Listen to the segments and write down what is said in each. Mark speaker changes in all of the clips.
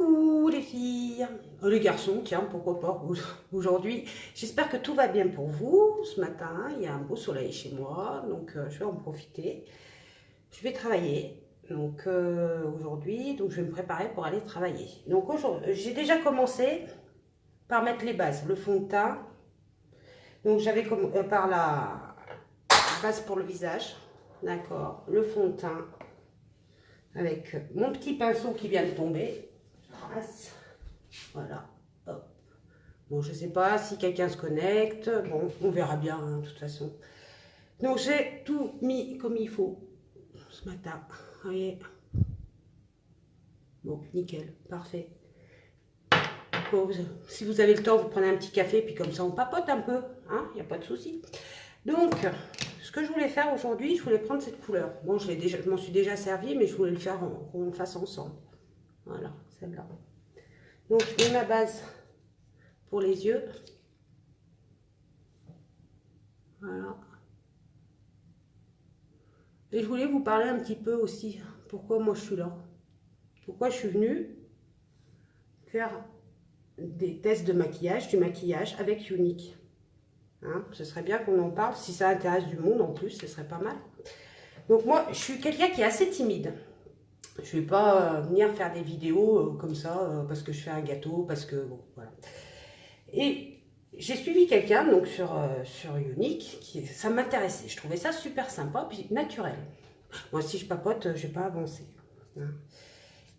Speaker 1: Coucou les filles, les garçons, tiens, pourquoi pas aujourd'hui. J'espère que tout va bien pour vous. Ce matin, il y a un beau soleil chez moi, donc je vais en profiter. Je vais travailler, donc aujourd'hui, donc je vais me préparer pour aller travailler. Donc aujourd'hui, j'ai déjà commencé par mettre les bases, le fond de teint. Donc j'avais par la base pour le visage, d'accord, le fond de teint avec mon petit pinceau qui vient de tomber. Voilà, hop. Bon, je sais pas si quelqu'un se connecte, bon, on verra bien, hein, de toute façon. Donc j'ai tout mis comme il faut ce matin, vous voyez. Bon, nickel, parfait. Bon, si vous avez le temps, vous prenez un petit café, puis comme ça on papote un peu, hein, il n'y a pas de souci. Donc, ce que je voulais faire aujourd'hui, je voulais prendre cette couleur. Bon, je m'en suis déjà servi, mais je voulais le faire qu'on fasse ensemble. Voilà, celle-là. Donc, je mets ma base pour les yeux. Voilà. Et je voulais vous parler un petit peu aussi, pourquoi moi je suis là. Pourquoi je suis venue faire des tests de maquillage, du maquillage avec Younique. Hein, ce serait bien qu'on en parle, si ça intéresse du monde en plus, ce serait pas mal. Donc moi, je suis quelqu'un qui est assez timide. Je ne vais pas venir faire des vidéos comme ça, parce que je fais un gâteau, parce que, bon, voilà. Et j'ai suivi quelqu'un, donc sur Younique, ça m'intéressait. Je trouvais ça super sympa, puis naturel. Moi, si je papote, je ne vais pas avancer. Hein.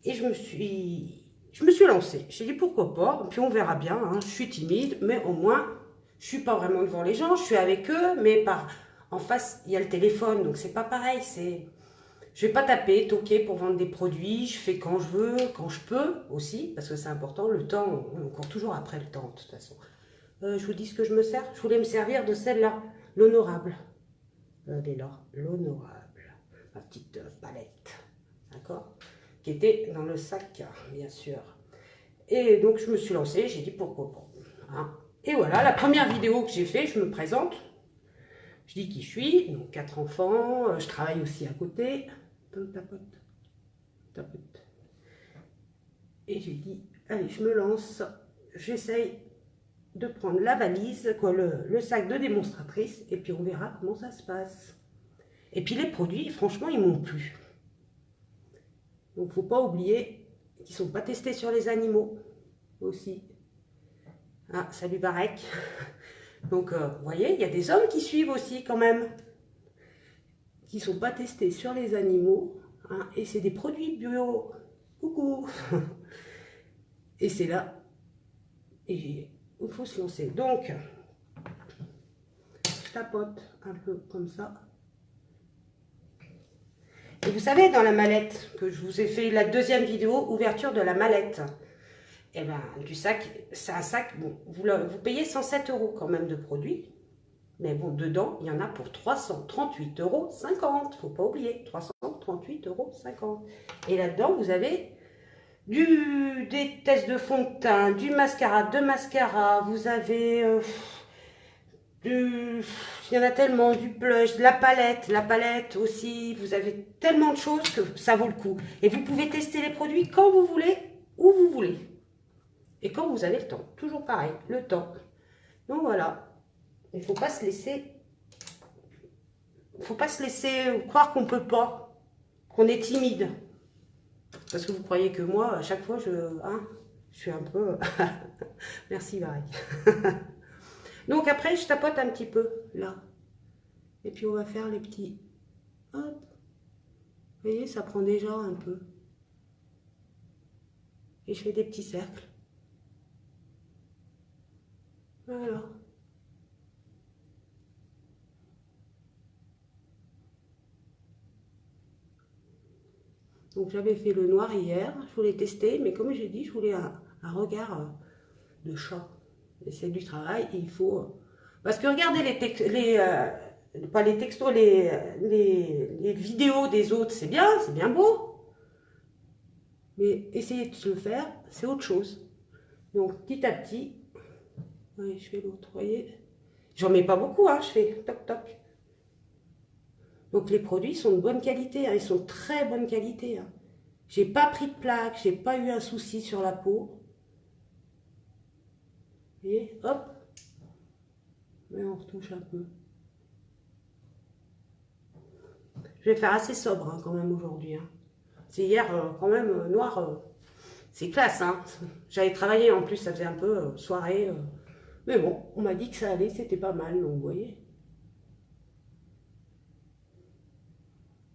Speaker 1: Et je me suis lancée. J'ai dit pourquoi pas, puis on verra bien. Hein. Je suis timide, mais au moins, je suis pas vraiment devant les gens. Je suis avec eux, mais en face, il y a le téléphone, donc c'est pas pareil. Je vais pas taper, toquer pour vendre des produits. Je fais quand je veux, quand je peux aussi, parce que c'est important. Le temps, on court toujours après le temps, de toute façon. Je vous dis ce que je me sers. Je voulais me servir de celle-là, l'honorable. Elle est là, l'honorable. Ma petite palette, d'accord, qui était dans le sac, bien sûr. Et donc, je me suis lancée, j'ai dit pourquoi pas. Hein. Et voilà, la première vidéo que j'ai fait, je me présente. Je dis qui je suis, donc 4 enfants, je travaille aussi à côté. Tapote, tapote. Et j'ai dit, allez, je me lance, j'essaye de prendre la valise, quoi, le sac de démonstratrice, et puis on verra comment ça se passe. Et puis les produits, franchement, ils m'ont plu. Donc, faut pas oublier qu'ils ne sont pas testés sur les animaux aussi. Ah, salut Barek. Donc, vous voyez, il y a des hommes qui suivent aussi quand même, qui ne sont pas testés sur les animaux. Hein, et c'est des produits bio. Coucou. Et c'est là. Et il faut se lancer. Donc, je tapote un peu comme ça. Et vous savez, dans la mallette, que je vous ai fait la deuxième vidéo, ouverture de la mallette, et ben, du sac, c'est un sac, bon, vous payez 107 € quand même de produits, mais bon, dedans, il y en a pour 338,50 €, faut pas oublier, 338,50 €. Et là-dedans, vous avez des tests de fond de teint, du mascara, vous avez... il y en a tellement, du blush, de la palette aussi, vous avez tellement de choses que ça vaut le coup. Et vous pouvez tester les produits quand vous voulez, où vous voulez. Et quand vous avez le temps, toujours pareil, le temps. Donc voilà, il ne faut pas se laisser, croire qu'on ne peut pas, qu'on est timide. Parce que vous croyez que moi, à chaque fois, je suis un peu... Merci Marie. Donc après, je tapote un petit peu, là. Et puis on va faire les petits... Hop. Vous voyez, ça prend déjà un peu. Et je fais des petits cercles. Voilà. Donc j'avais fait le noir hier, je voulais tester, mais comme j'ai dit, je voulais un regard de chat. Et c'est du travail, il faut... Parce que regardez pas les textos, les vidéos des autres, c'est bien beau. Mais essayer de le faire, c'est autre chose. Donc petit à petit, oui, je fais l'autre, vous voyez. J'en mets pas beaucoup, hein, je fais toc toc. Donc les produits sont de bonne qualité, hein, ils sont de très bonne qualité. Hein. J'ai pas pris de plaque, j'ai pas eu un souci sur la peau. Et hop. Et on retouche un peu. Je vais faire assez sobre hein, quand même aujourd'hui. Hein. C'est hier quand même noir. C'est classe. Hein. J'avais travaillé en plus, ça faisait un peu soirée. Mais bon, on m'a dit que ça allait, c'était pas mal. Donc vous voyez.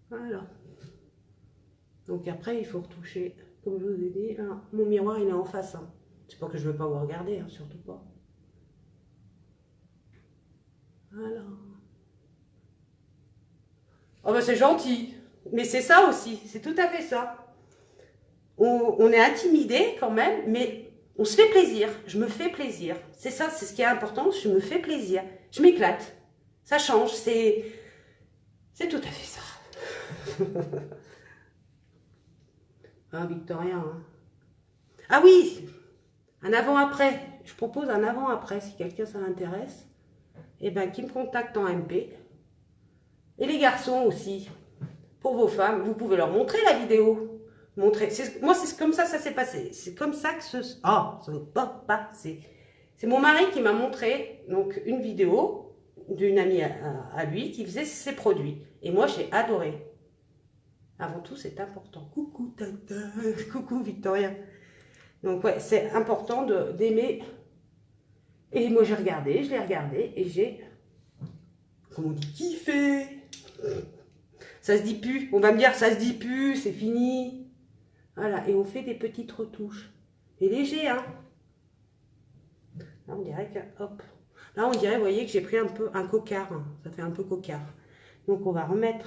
Speaker 1: Voilà. Donc après, il faut retoucher. Comme je vous ai dit, hein, mon miroir il est en face. Hein. C'est pas que je veux pas vous regarder, hein, surtout pas. Voilà. Oh ben c'est gentil. Mais c'est ça aussi, c'est tout à fait ça. On est intimidé quand même, mais on se fait plaisir. Je me fais plaisir. C'est ça, c'est ce qui est important. Je me fais plaisir. Je m'éclate. Ça change. C'est tout à fait ça. Ah, Victoria. Hein. Ah oui, un avant-après. Je propose un avant-après si quelqu'un ça l'intéresse. Eh bien, qui me contacte en MP. Et les garçons aussi. Pour vos femmes, vous pouvez leur montrer la vidéo. Montrer. Moi, c'est comme ça s'est passé. C'est comme ça que ça ne va pas passer. C'est mon mari qui m'a montré donc, une vidéo d'une amie à lui qui faisait ses produits. Et moi, j'ai adoré. Avant tout, c'est important. Coucou, Tata. Coucou, Victoria. Donc, ouais, c'est important d'aimer. Et moi, je l'ai regardé et j'ai, comment on dit, kiffé. Ça se dit plus. On va me dire, ça se dit plus, c'est fini. Voilà, et on fait des petites retouches. Et léger, hein. Là, on dirait que, hop. Là, on dirait, vous voyez, que j'ai pris un peu un cocard. Hein. Ça fait un peu cocard. Donc, on va remettre,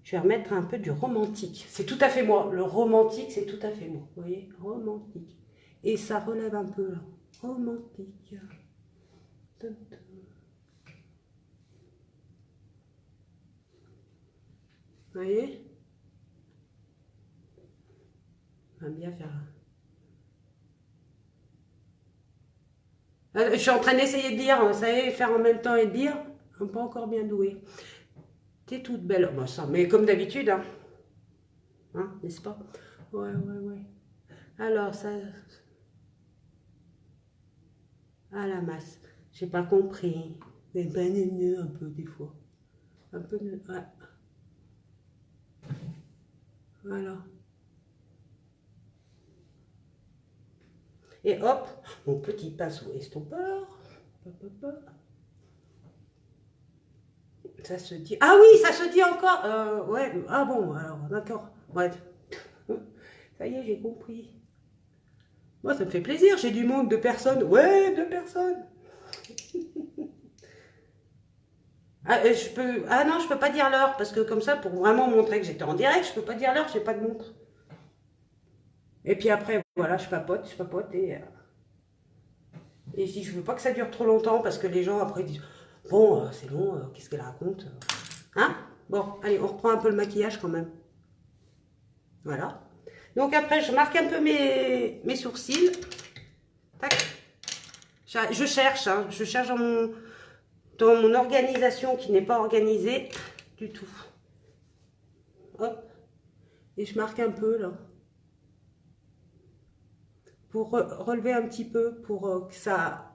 Speaker 1: je vais remettre un peu du romantique. C'est tout à fait moi. Le romantique, c'est tout à fait moi. Vous voyez, romantique. Et ça relève un peu, là. Romantique. Vous voyez? On va bien faire. Je suis en train d'essayer de lire, vous savez, faire en même temps et de lire. On n'est pas encore bien doué. T'es toute belle. Bon, ça, mais comme d'habitude, hein. Hein, n'est-ce pas? Ouais. Alors, ça... Ah, la masse. J'ai pas compris. Mais ben, un peu, des fois. Un peu... Ouais. Voilà. Et hop, mon petit pinceau estompeur. Ça se dit. Ah oui, ça se dit encore. Ouais. Ah bon, alors, d'accord. Ouais. Ça y est, j'ai compris. Moi, ça me fait plaisir. J'ai du monde, 2 personnes. Ouais, 2 personnes. Ah non, je peux pas dire l'heure parce que comme ça, pour vraiment montrer que j'étais en direct, je peux pas dire l'heure. J'ai pas de montre. Et puis après, voilà, je papote et je dis, je veux pas que ça dure trop longtemps parce que les gens après disent, bon, c'est long, qu'est-ce qu'elle raconte? Hein? Bon, allez, on reprend un peu le maquillage quand même. Voilà. Donc après, je marque un peu mes sourcils. Tac. Je cherche, hein, je cherche dans mon organisation qui n'est pas organisée du tout. Hop. Et je marque un peu là. Pour relever un petit peu, pour que ça...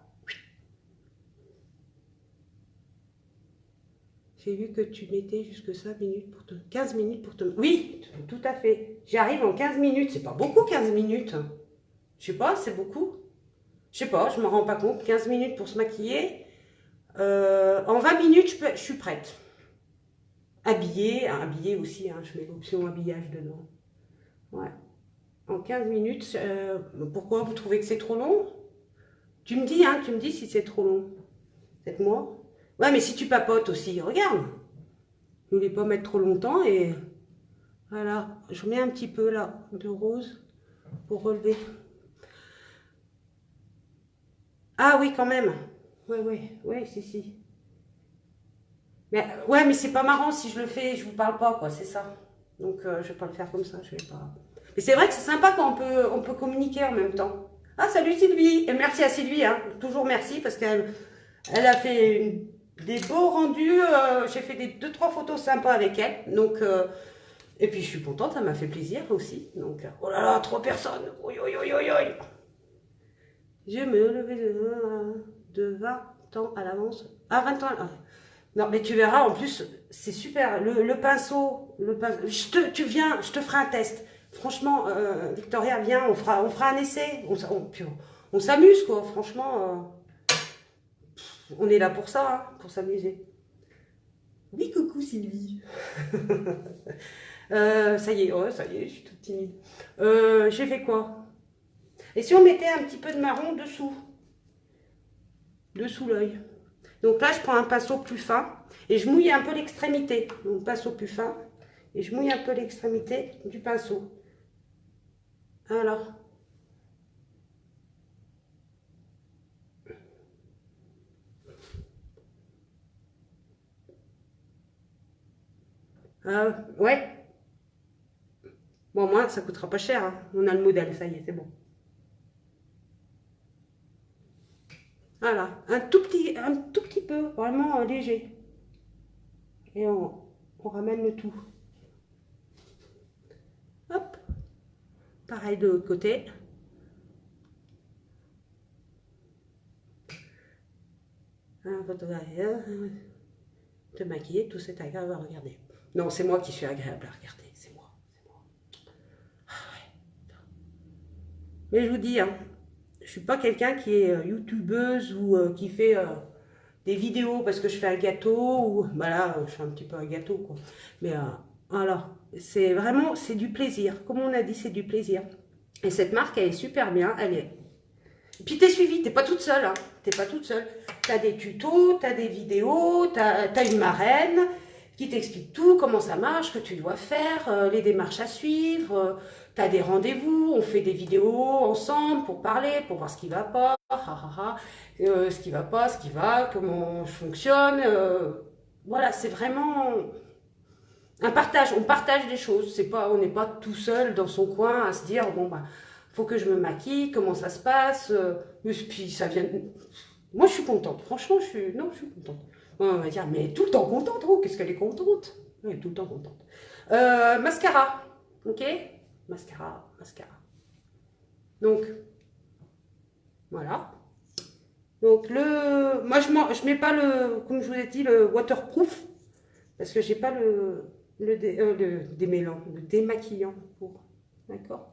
Speaker 1: J'ai vu que tu mettais jusque 5 minutes pour 15 minutes pour te... Oui, tout à fait. J'arrive en 15 minutes. C'est pas beaucoup 15 minutes. Je sais pas, c'est beaucoup. Je sais pas, je me rends pas compte. 15 minutes pour se maquiller. En 20 minutes, je suis prête. Habillée aussi, hein, je mets l'option habillage dedans. Ouais. En 15 minutes, pourquoi vous trouvez que c'est trop long? Tu me dis, hein, tu me dis si c'est trop long. C'est moi. Ouais, mais si tu papotes aussi, regarde. Je ne voulais pas mettre trop longtemps et voilà. Je mets un petit peu là de rose pour relever. Ah oui, quand même. Ouais, si. Mais ouais, mais c'est pas marrant si je le fais, je vous parle pas, quoi, c'est ça. Donc je vais pas le faire comme ça, je vais pas. Mais c'est vrai que c'est sympa quand on peut communiquer en même temps. Ah, salut Sylvie, et merci à Sylvie, hein. Toujours merci parce qu'elle a fait des beaux rendus. J'ai fait 2-3 photos sympas avec elle, donc Et puis je suis contente, ça m'a fait plaisir aussi. Donc, oh là là, 3 personnes. Oui, oui, oui, oui, oui. Je me levais de 20 ans à l'avance. Ah, 20 ans. Ah. Non, mais tu verras, en plus, c'est super. Le pinceau, tu viens, je te ferai un test. Franchement, Victoria, viens, on fera un essai. On s'amuse, quoi. Franchement, on est là pour ça, hein, pour s'amuser. Oui, coucou Sylvie. Ça y est, oh, ça y est, je suis toute timide. J'ai fait quoi? Et si on mettait un petit peu de marron dessous l'œil? Donc là, je prends un pinceau plus fin et je mouille un peu l'extrémité. Donc pinceau plus fin et je mouille un peu l'extrémité du pinceau. Alors. Ouais. Bon, moi, ça coûtera pas cher, hein. On a le modèle, ça y est, c'est bon. Voilà, un tout petit peu, vraiment léger. Et on ramène le tout. Hop. Pareil de l'autre côté. Te maquiller, tout c'est agréable à regarder. Non, c'est moi qui suis agréable à regarder, c'est moi. Ah ouais. Mais je vous dis, hein, je suis pas quelqu'un qui est youtubeuse ou qui fait des vidéos parce que je fais un gâteau ou voilà, je fais un petit peu un gâteau quoi. Mais voilà, c'est vraiment c'est du plaisir. Comme on a dit, c'est du plaisir. Et cette marque, elle est super bien. Elle est. Et puis t'es suivie, t'es pas toute seule. Hein. T'es pas toute seule. T'as des tutos, t'as des vidéos, t'as une marraine qui t'explique tout, comment ça marche, que tu dois faire, les démarches à suivre. T'as des rendez-vous, on fait des vidéos ensemble pour parler, pour voir ce qui va pas, ce qui va pas, ce qui va, comment je fonctionne. Voilà, c'est vraiment un partage. On partage des choses. C'est pas, on n'est pas tout seul dans son coin à se dire bon bah faut que je me maquille, comment ça se passe. Puis ça vient. Moi je suis contente. Franchement je suis contente. On va dire mais tout le temps contente. Oh qu'est-ce qu'elle est contente. Elle est tout le temps contente. Mascara, ok. Mascara. Donc voilà. Donc moi je mets pas comme je vous ai dit le waterproof parce que j'ai pas le démêlant, le démaquillant pour, d'accord.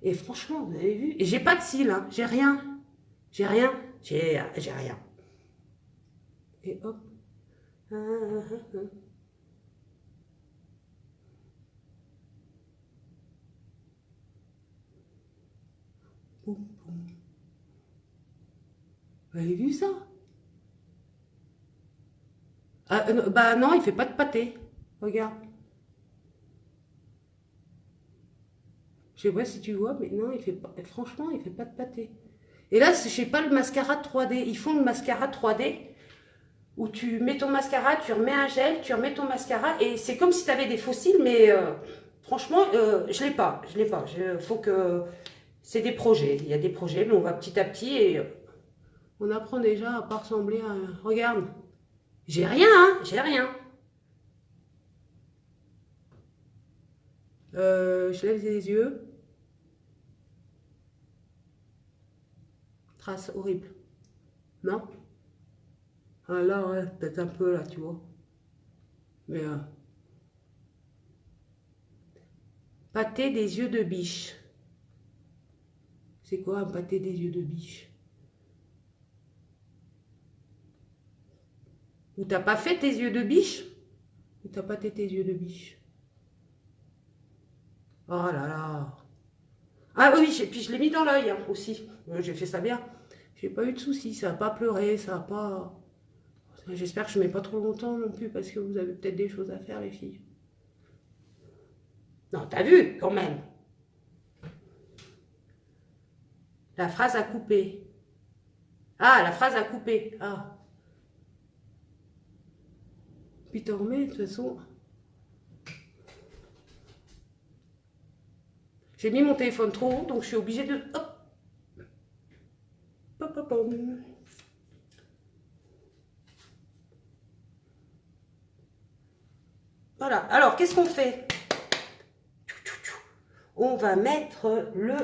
Speaker 1: Et franchement vous avez vu, et j'ai pas de cils, hein, j'ai rien, j'ai rien. Et hop, ah, ah, ah, ah. Boum, boum. Vous avez vu ça? Bah non, il fait pas de pâté. Regarde. Je sais pas si tu vois, mais non, il fait pas. Franchement, il fait pas de pâté. Et là, je sais pas le mascara 3D. Ils font le mascara 3D où tu mets ton mascara, tu remets un gel, tu remets ton mascara et c'est comme si tu avais des fossiles, mais franchement, je l'ai pas. Faut que c'est des projets. Il y a des projets, mais on va petit à petit et on apprend déjà à pas ressembler à. Regarde, j'ai rien, hein, j'ai rien. Je lève les yeux. Trace horrible. Non? Ah là, ouais, peut-être un peu là, tu vois. Mais pâté des yeux de biche. C'est quoi un pâté des yeux de biche? Ou t'as pas fait tes yeux de biche? Ou t'as pâté tes yeux de biche? Oh là là. Ah oui, et puis je l'ai mis dans l'œil hein, aussi. J'ai fait ça bien. J'ai pas eu de soucis, ça a pas pleuré, ça a pas. J'espère que je mets pas trop longtemps non plus parce que vous avez peut-être des choses à faire les filles. Non, t'as vu quand même. La phrase à couper. Ah, la phrase à couper. Ah. Puis t'en remets, de toute façon. J'ai mis mon téléphone trop haut, donc je suis obligée de. Hop. Hop, hop, hop. Voilà. Alors, Alors, qu'est-ce qu'on fait? On va mettre le...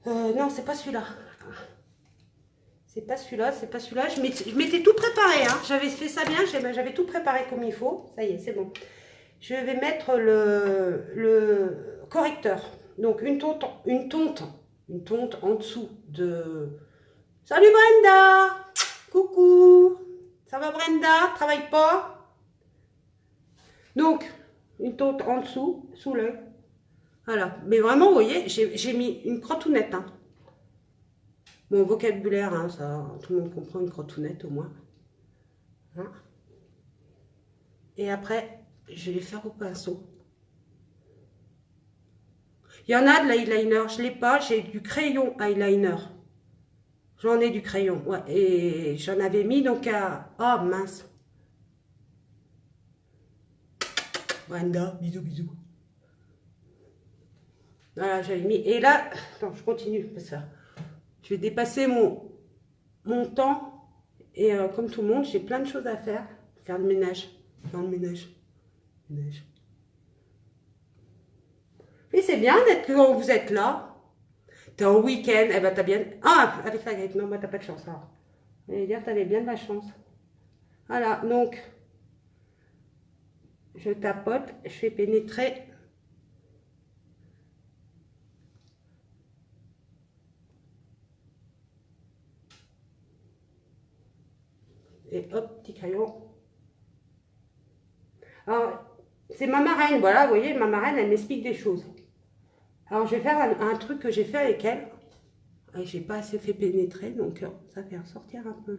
Speaker 1: non, c'est pas celui-là. C'est pas celui-là, c'est pas celui-là. Je m'étais tout préparé, hein. J'avais fait ça bien, j'avais tout préparé comme il faut. Ça y est, c'est bon. Je vais mettre le correcteur. Donc, une tonte en dessous de... Salut Brenda! Coucou! Ça va Brenda? Travaille pas? Donc, une tonte en dessous, sous l'œil. Voilà. Mais vraiment, vous voyez, j'ai mis une crotounette. Hein. Mon vocabulaire, hein, ça, tout le monde comprend une crotounette au moins. Hein. Et après, je vais les faire au pinceau. Il y en a de l'eyeliner, je ne l'ai pas, j'ai du crayon eyeliner. J'en ai du crayon, ouais, et j'en avais mis donc à... Oh mince. Brenda, bisous, bisous. Voilà, j'avais mis. Et là, attends, je continue. Parce que je vais dépasser mon temps. Et comme tout le monde, j'ai plein de choses à faire. Faire le ménage. Faire le ménage. Ménage. Mais c'est bien d'être quand vous êtes là. T'es en week-end. Eh ben, t'as bien... Ah, avec la grippe. Non, bah, t'as pas de chance. Alors. Je vais dire, t'avais bien de la chance. Voilà, donc... Je tapote. Je fais pénétrer... Et hop, petit crayon. Alors, c'est ma marraine, voilà, vous voyez, ma marraine, elle m'explique des choses. Alors, je vais faire un truc que j'ai fait avec elle. Et j'ai pas assez fait pénétrer, donc ça fait sortir un peu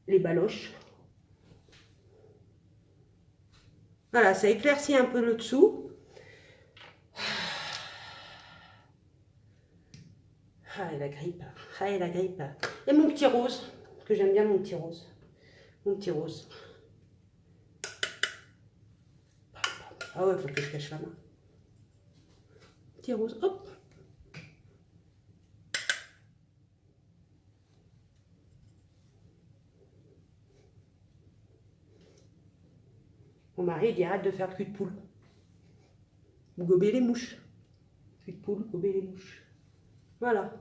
Speaker 1: les baloches. Voilà, ça éclaircit un peu le dessous. Ah, et la grippe. Ah, et la grippe. Et mon petit rose, parce que j'aime bien mon petit rose. Mon petit rose. Ah ouais, il faut que je cache la main. Petit rose, hop. Mon mari, il dit arrête de faire le cul de poule. Vous gobez les mouches. Cul de poule, gobez les mouches. Voilà.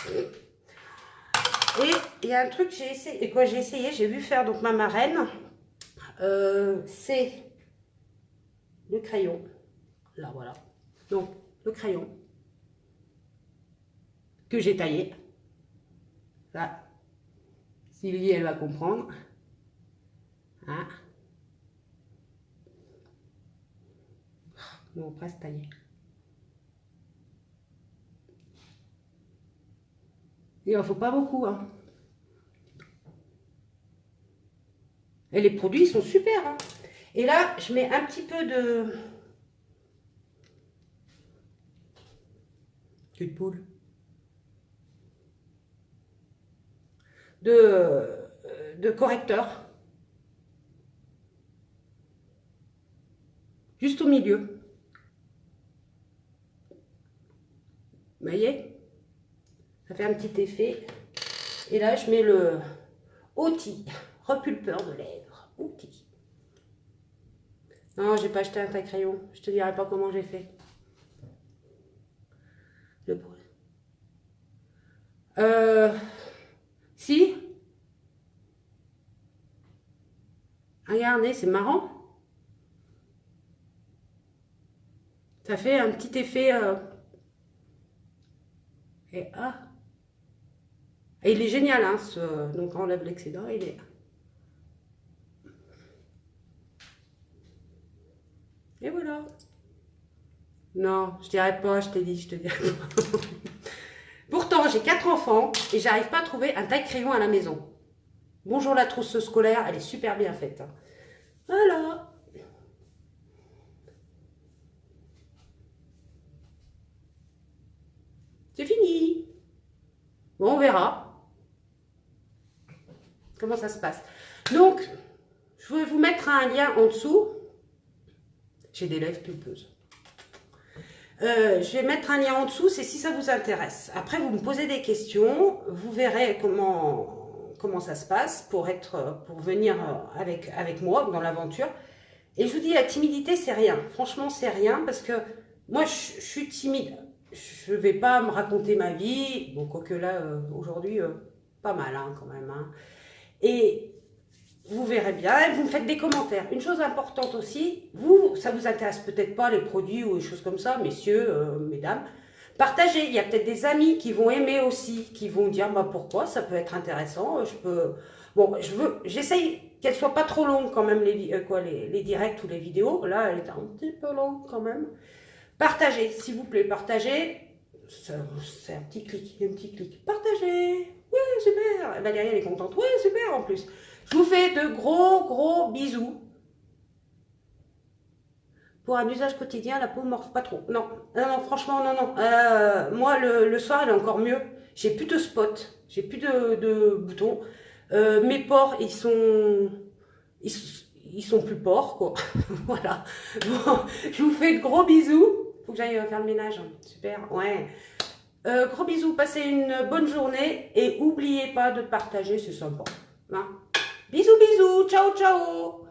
Speaker 1: Et il y a un truc que j'ai essayé, et quoi j'ai essayé, j'ai vu faire donc ma marraine. C'est le crayon. Là, voilà. Donc, le crayon que j'ai taillé. Là. Sylvie, elle va comprendre. Hein? Non, presque taillé. Il en faut pas beaucoup. Hein. Et les produits sont super. Hein. Et là, je mets un petit peu de... Cul de poule. De correcteur. Juste au milieu. Vous voyez? Ça fait un petit effet. Et là, je mets le outil repulpeur de lèvres. Outil. Non, j'ai pas acheté un taille-crayon. Je te dirai pas comment j'ai fait. Si. Regardez, c'est marrant. Ça fait un petit effet... Et ah. Et il est génial, hein, donc on enlève l'excédent, il est... Et voilà. Non, je dirais pas, je t'ai dit, je te dirais pas. Pourtant, j'ai 4 enfants et j'arrive pas à trouver un taille-crayon à la maison. Bonjour la trousse scolaire, elle est super bien faite. Voilà. C'est fini. Bon, on verra comment ça se passe. Donc, je vais vous mettre un lien en dessous. J'ai des lèvres pulpeuses. Je vais mettre un lien en dessous, c'est si ça vous intéresse. Après, vous me posez des questions, vous verrez comment comment ça se passe pour venir avec moi dans l'aventure. Et je vous dis, la timidité, c'est rien. Franchement, c'est rien parce que moi, je suis timide. Je ne vais pas me raconter ma vie. Bon, quoique là, aujourd'hui, pas mal hein, quand même. Hein. Et vous verrez bien, et vous me faites des commentaires. Une chose importante aussi, ça vous intéresse peut-être pas les produits ou les choses comme ça, messieurs, mesdames. Partagez. Il y a peut-être des amis qui vont aimer aussi, qui vont dire bah, pourquoi, ça peut être intéressant. Bon, j'essaye qu'elles soient pas trop longues quand même, les directs ou les vidéos. Là, elle est un petit peu longue quand même. Partagez, s'il vous plaît, partagez. C'est un petit clic, Partagez. Ouais, super. Valérie, elle est contente. Ouais, super en plus. Je vous fais de gros bisous. Pour un usage quotidien, la peau ne morphe pas trop. Non, franchement, non. Moi, le soir, elle est encore mieux. J'ai plus de spots, j'ai plus de boutons. Mes pores, ils sont plus pores, quoi. Voilà. Bon, je vous fais de gros bisous. Faut que j'aille faire le ménage. Super, ouais. Gros bisous, passez une bonne journée et n'oubliez pas de partager, c'est sympa. Hein, bisous, ciao.